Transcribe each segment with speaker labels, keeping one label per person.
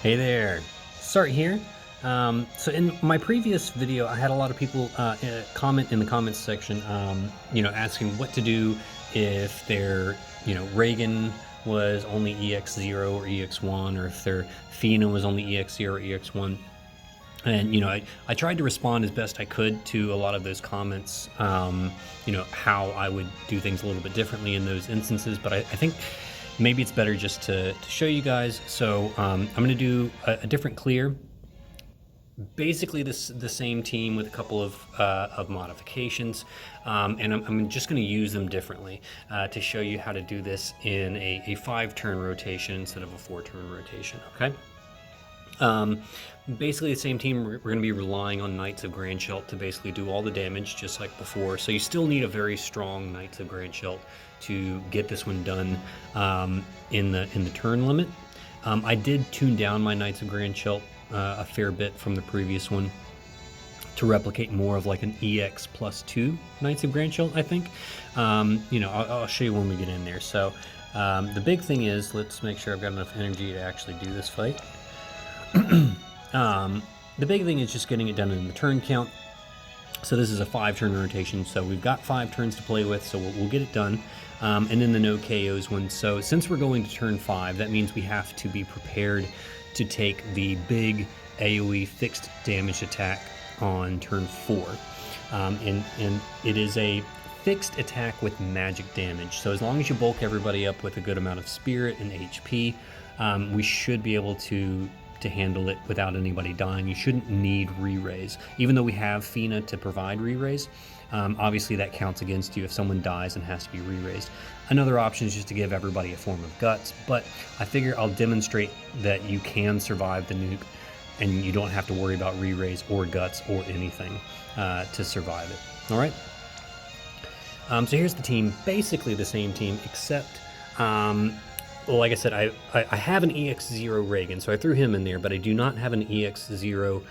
Speaker 1: Hey there, Start here. So in my previous video, I had a lot of people comment in the comments section, asking what to do if their, Reagan was only EX0 or EX1, or if their Fina was only EX0 or EX1. And, I tried to respond as best I could to a lot of those comments, how I would do things a little bit differently in those instances. But I think maybe it's better just to show you guys. So I'm going to do a different clear. Basically the same team with a couple of modifications, and I'm just going to use them differently to show you how to do this in a 5-turn rotation instead of a 4-turn rotation, okay? Basically the same team. We're going to be relying on Knights of Grandshelt to basically do all the damage just like before. So you still need a very strong Knights of Grandshelt to get this one done in the turn limit. I did tune down my Knights of Grandshelt a fair bit from the previous one to replicate more of like an EX +2 Knights of Grandshelt, I think. I'll show you when we get in there. So the big thing is, let's make sure I've got enough energy to actually do this fight. The big thing is just getting it done in the turn count. So this is a 5-turn rotation, so we've got 5 turns to play with, so we'll get it done. And then the no KOs one. So since we're going to turn 5, that means we have to be prepared to take the big AoE fixed damage attack on turn 4. And it is a fixed attack with magic damage. So as long as you bulk everybody up with a good amount of spirit and HP, we should be able to handle it without anybody dying. You shouldn't need re-raise. Even though we have Fina to provide re-raise, obviously that counts against you if someone dies and has to be re-raised. Another option is just to give everybody a form of guts, but I figure I'll demonstrate that you can survive the nuke and you don't have to worry about re-raise or guts or anything to survive it. All right. So here's the team, basically the same team, except well, like I said, I have an EX0 Reagan, so I threw him in there, but I do not have an EX0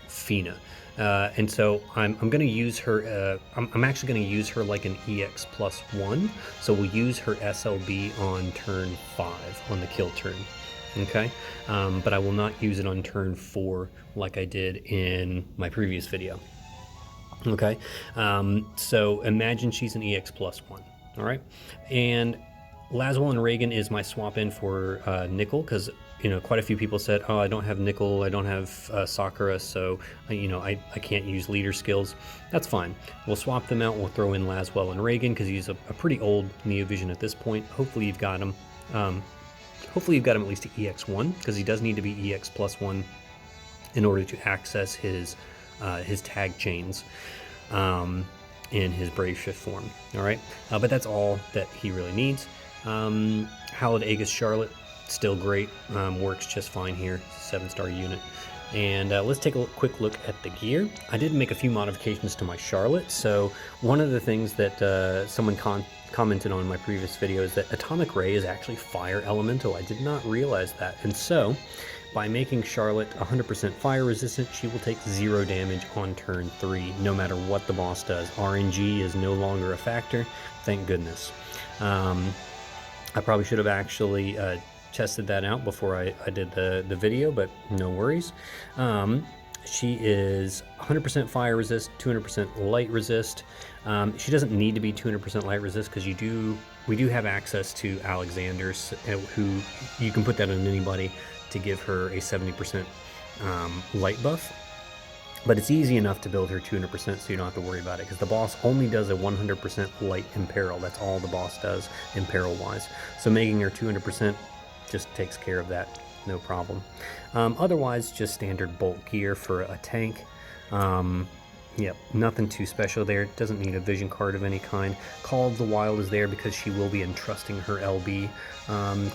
Speaker 1: Fina. And so I'm going to use her, I'm actually going to use her like an EX +1, so we'll use her SLB on turn 5, on the kill turn, okay? But I will not use it on turn 4 like I did in my previous video, okay? So imagine she's an EX +1, all right? And Laswell and Reagan is my swap in for Nickel, because quite a few people said, oh, I don't have Nickel, I don't have Sakura, so I can't use leader skills. That's fine. We'll swap them out. We'll throw in Laswell and Reagan because he's a pretty old Neovision at this point. Hopefully you've got him. Hopefully you've got him at least to EX1, because he does need to be EX +1 in order to access his tag chains in his Brave Shift form. All right, but that's all that he really needs. Hallowed Aegis Charlotte, still great, works just fine here, 7-star unit. And let's take a quick look at the gear. I did make a few modifications to my Charlotte. So one of the things that someone commented on in my previous video is that Atomic Ray is actually fire elemental. I did not realize that. And so by making Charlotte 100% fire resistant, she will take 0 damage on turn 3, no matter what the boss does. RNG is no longer a factor, thank goodness. I probably should have actually tested that out before I did the video, but no worries. She is 100% fire resist, 200% light resist. She doesn't need to be 200% light resist because we do have access to Alexander's, who you can put that on anybody to give her a 70% light buff. But it's easy enough to build her 200%, so you don't have to worry about it, because the boss only does a 100% light imperil. That's all the boss does imperil-wise. So making her 200% just takes care of that, no problem. Otherwise, just standard bulk gear for a tank. Yep, nothing too special there. Doesn't need a vision card of any kind. Call of the Wild is there because she will be entrusting her LB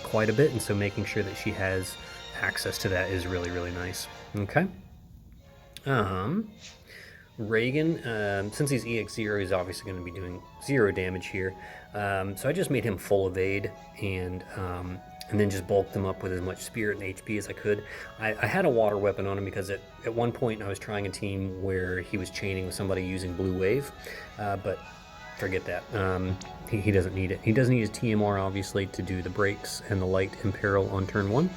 Speaker 1: quite a bit, and so making sure that she has access to that is really, really nice. Okay. Reagan, since he's EX0, he's obviously going to be doing 0 damage here. So I just made him full evade and then just bulked him up with as much spirit and HP as I could. I had a water weapon on him because at one point I was trying a team where he was chaining with somebody using Blue Wave, but forget that. He doesn't need it. He does need his TMR, obviously, to do the breaks and the light imperil on turn 1.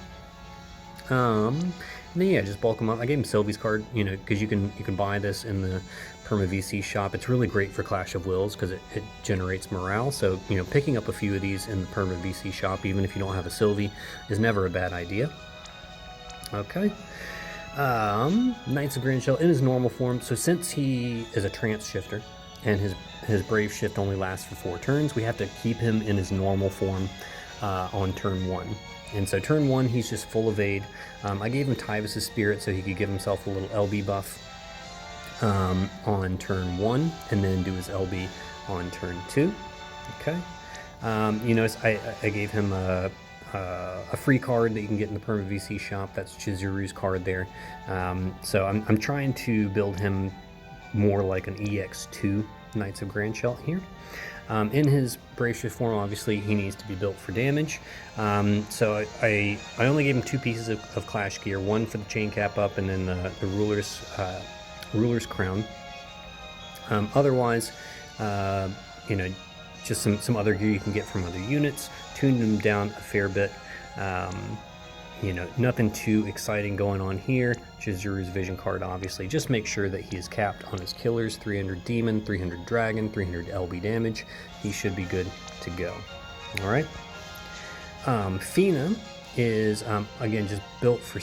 Speaker 1: And then yeah, just bulk them up. I gave him Sylvie's card, you know, because you can buy this in the Perma VC shop. It's really great for Clash of Wills because it generates morale. So, you know, picking up a few of these in the Perma VC shop, even if you don't have a Sylvie, is never a bad idea. Okay. Knights of Grand Shell in his normal form. So since he is a trance shifter and his brave shift only lasts for 4 turns, we have to keep him in his normal form on turn 1. And so turn 1, he's just full evade. I gave him Tyvus' Spirit so he could give himself a little LB buff on turn 1, and then do his LB on turn 2. Okay. You notice I gave him a free card that you can get in the Perma VC shop. That's Chizuru's card there. So I'm trying to build him more like an EX2 Knights of Grand Shell here. In his Brave Shift form, obviously, he needs to be built for damage. So I only gave him 2 pieces of Clash gear, one for the chain cap up and then the Ruler's Crown. Otherwise, you know, just some other gear you can get from other units. Tuned him down a fair bit. You know, nothing too exciting going on here. Chizuru's Vision card, obviously. Just make sure that he is capped on his killers. 300 Demon, 300 Dragon, 300 LB damage. He should be good to go. All right. Fina is, again, just built for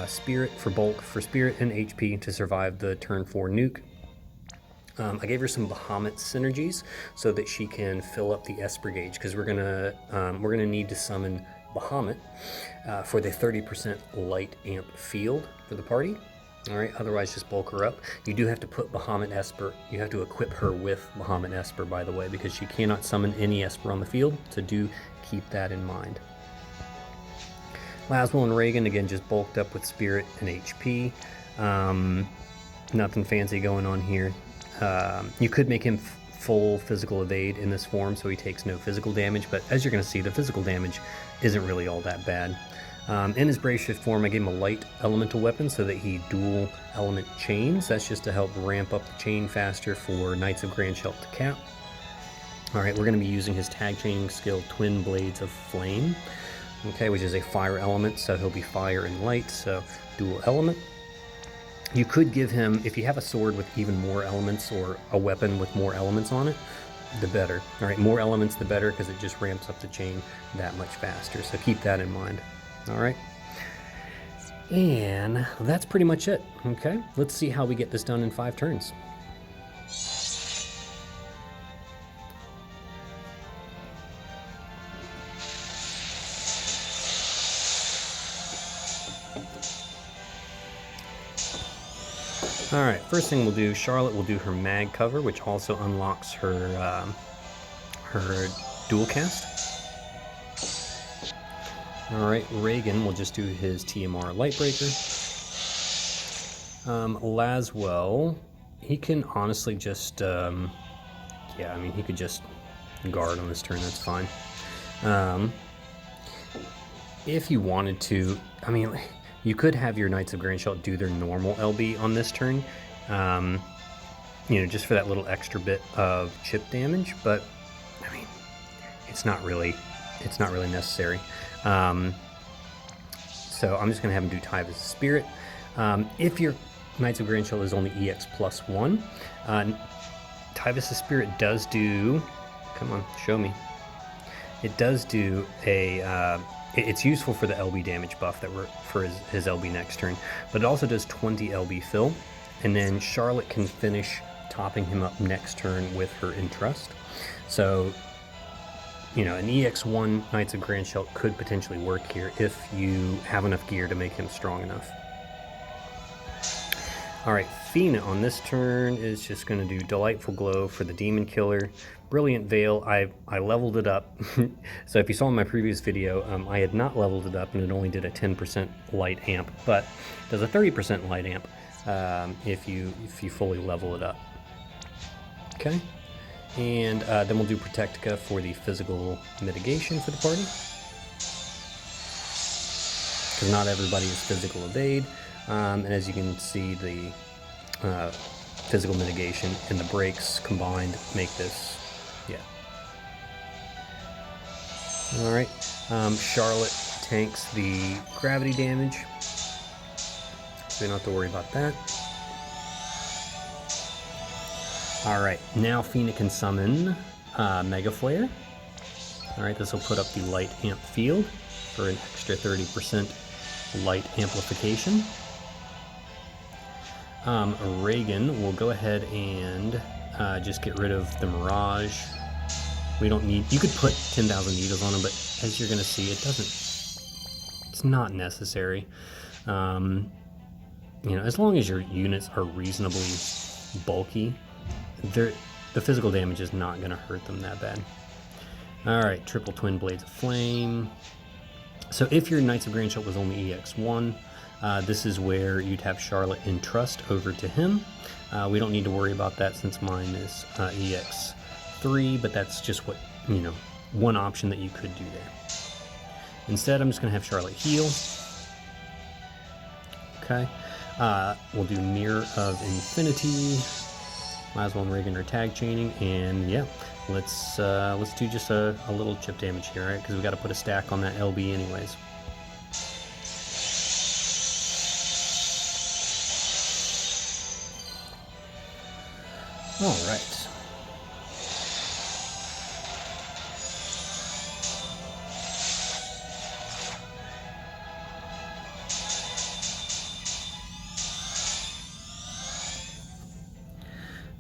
Speaker 1: Spirit, for bulk, for Spirit and HP to survive the turn 4 nuke. I gave her some Bahamut synergies so that she can fill up the Esper gauge, because we're gonna need to summon Bahamut for the 30% light amp field for the party. All right, otherwise just bulk her up. You do have to put Bahamut Esper, you have to equip her with Bahamut Esper, by the way, because she cannot summon any Esper on the field, so do keep that in mind. Laswell and Reagan, again, just bulked up with Spirit and HP. Nothing fancy going on here. You could make him full physical evade in this form, so he takes no physical damage, but as you're going to see, the physical damage isn't really all that bad. In his Brave Shift form, I gave him a light elemental weapon so that he dual element chains. That's just to help ramp up the chain faster for Knights of Grand Shell to cap. Alright, we're going to be using his tag chaining skill, Twin Blades of Flame, okay, which is a fire element, so he'll be fire and light, so dual element. You could give him, if you have a sword with even more elements or a weapon with more elements on it, the better. All right, more elements the better, because it just ramps up the chain that much faster. So keep that in mind. All right. And that's pretty much it. Okay, let's see how we get this done in 5 turns. Alright, first thing we'll do, Charlotte will do her mag cover, which also unlocks her her dual cast. Alright, Reagan will just do his TMR Lightbreaker. Laswell, he can honestly just, yeah, I mean, he could just guard on this turn, that's fine. If you wanted to, I mean, you could have your Knights of Grand Shell do their normal LB on this turn, you know, just for that little extra bit of chip damage, but, I mean, it's not really necessary. So I'm just going to have him do Tyvus' Spirit. If your Knights of Grand Shell is only EX +1, Tyvus' Spirit does do, come on, show me. It does do a, it's useful for the LB damage buff that we're for his LB next turn, but it also does 20 LB fill, and then Charlotte can finish topping him up next turn with her Entrust. So, you know, an EX1 Knights of Grand Shell could potentially work here if you have enough gear to make him strong enough. Alright, Fina on this turn is just going to do Delightful Glow for the Demon Killer. Brilliant Veil, I leveled it up. So if you saw in my previous video, I had not leveled it up and it only did a 10% light amp, but it does a 30% light amp if you fully level it up. Okay, and then we'll do Protectica for the physical mitigation for the party, because not everybody is physical evade. And as you can see, the physical mitigation and the breaks combined make this, yeah. Alright, Charlotte tanks the gravity damage, so we don't have to worry about that. Alright, now Fina can summon Mega Flare. Alright, this will put up the light amp field for an extra 30% light amplification. Reagan will go ahead and just get rid of the Mirage. We don't need, you could put 10,000 needles on them, but as you're going to see, it's not necessary. You know, as long as your units are reasonably bulky, the physical damage is not going to hurt them that bad. Alright, triple twin blades of flame. So if your Knights of Grandshot was only EX1, this is where you'd have Charlotte entrust over to him. We don't need to worry about that since mine is EX3, but that's just what, you know, one option that you could do there. Instead, I'm just going to have Charlotte heal. Okay. We'll do Mirror of Infinity. Might as well Reagan or tag chaining, and yeah, let's do just a little chip damage here, right? Because we got to put a stack on that LB anyways. All right.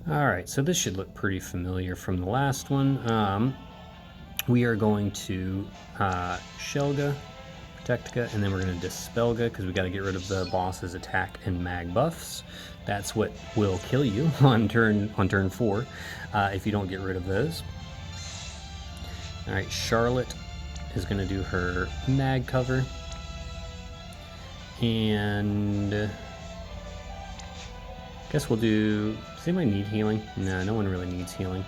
Speaker 1: Alright, so this should look pretty familiar from the last one. We are going to Shelga, Protectica, and then we're going to Dispelga because we got to get rid of the boss's attack and mag buffs. That's what will kill you on turn 4 if you don't get rid of those. Alright, Charlotte is going to do her mag cover. And I guess we'll do... Does anybody need healing? No, no one really needs healing.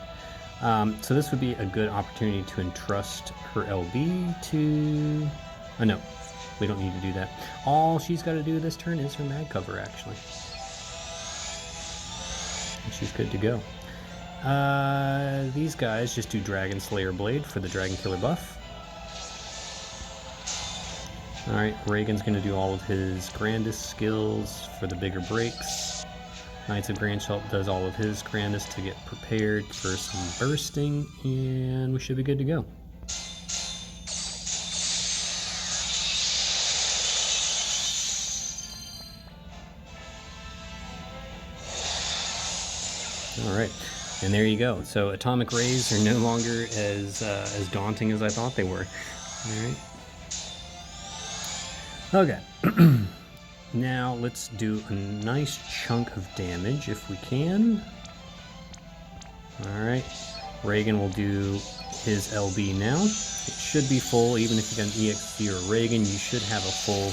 Speaker 1: So this would be a good opportunity to entrust her LB to... Oh no, we don't need to do that. All she's got to do this turn is her mag cover, actually. And she's good to go. These guys just do Dragon Slayer Blade for the Dragon Killer buff. Alright, Reagan's going to do all of his grandest skills for the bigger breaks. Knights of Grandshot does all of his grandest to get prepared for some bursting, and we should be good to go. Alright, and there you go. So atomic rays are no longer as daunting as I thought they were. Alright. Okay. Now let's do a nice chunk of damage if we can. Alright, Reagan will do his LB now. It should be full, even if you got an EXP or Reagan, you should have a full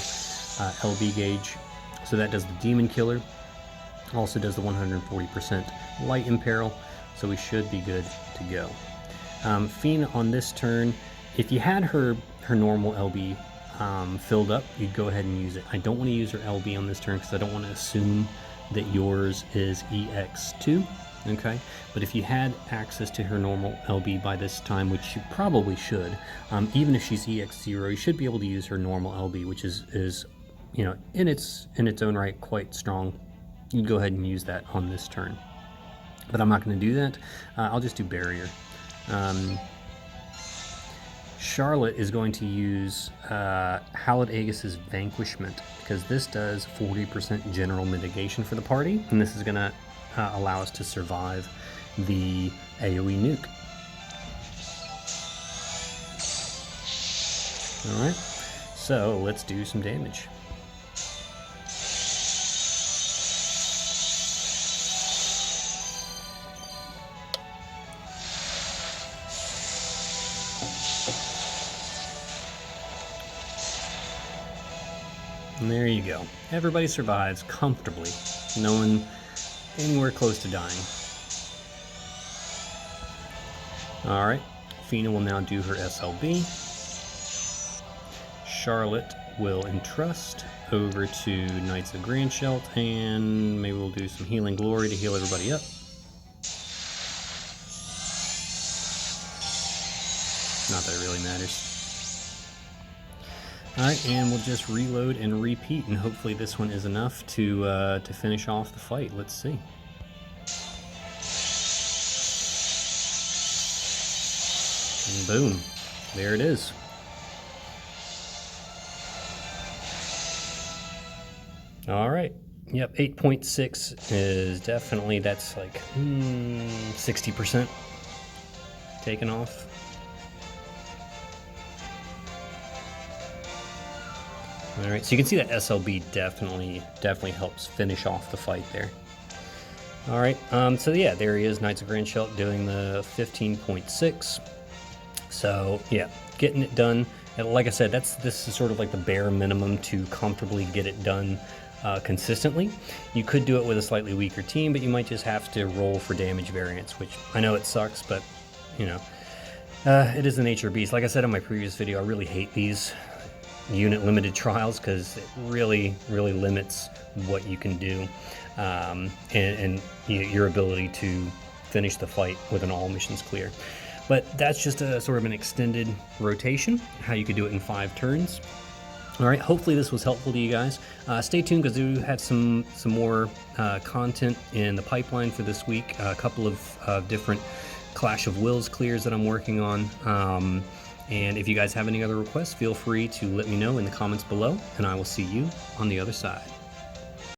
Speaker 1: LB gauge. So that does the Demon Killer, also does the 140% Light Imperil, so we should be good to go. Fina on this turn, if you had her normal LB filled up, you'd go ahead and use it. I don't want to use her LB on this turn because I don't want to assume that yours is EX2, okay? But if you had access to her normal LB by this time, which you probably should, even if she's EX0, you should be able to use her normal LB, which is you know, in its own right quite strong. You'd go ahead and use that on this turn. But I'm not going to do that. I'll just do Barrier. Charlotte is going to use Hallowed Aegis' Vanquishment, because this does 40% general mitigation for the party, and this is going to allow us to survive the AoE nuke. Alright, so let's do some damage. And there you go. Everybody survives comfortably. No one anywhere close to dying. Alright, Fina will now do her SLB. Charlotte will entrust over to Knights of Grandshot, and maybe we'll do some Healing Glory to heal everybody up. Not that it really matters. All right, and we'll just reload and repeat, and hopefully this one is enough to finish off the fight. Let's see. And boom, there it is. All right. Yep, 8.6 is definitely, that's like 60% taken off. All right, so you can see that SLB definitely helps finish off the fight there. All right, so yeah, there he is, Knights of Grand Shelp doing the 15.6. So yeah, getting it done. And like I said, this is sort of like the bare minimum to comfortably get it done consistently. You could do it with a slightly weaker team, but you might just have to roll for damage variance, which I know it sucks, but you know, it is the nature of beast. Like I said in my previous video, I really hate these unit limited trials because it really limits what you can do and your ability to finish the fight with an all missions clear. But that's just a sort of an extended rotation, how you could do it in 5 turns. All right, hopefully this was helpful to you guys. Stay tuned because we do have some more content in the pipeline for this week. A couple of different Clash of Wills clears that I'm working on. And if you guys have any other requests, feel free to let me know in the comments below, and I will see you on the other side.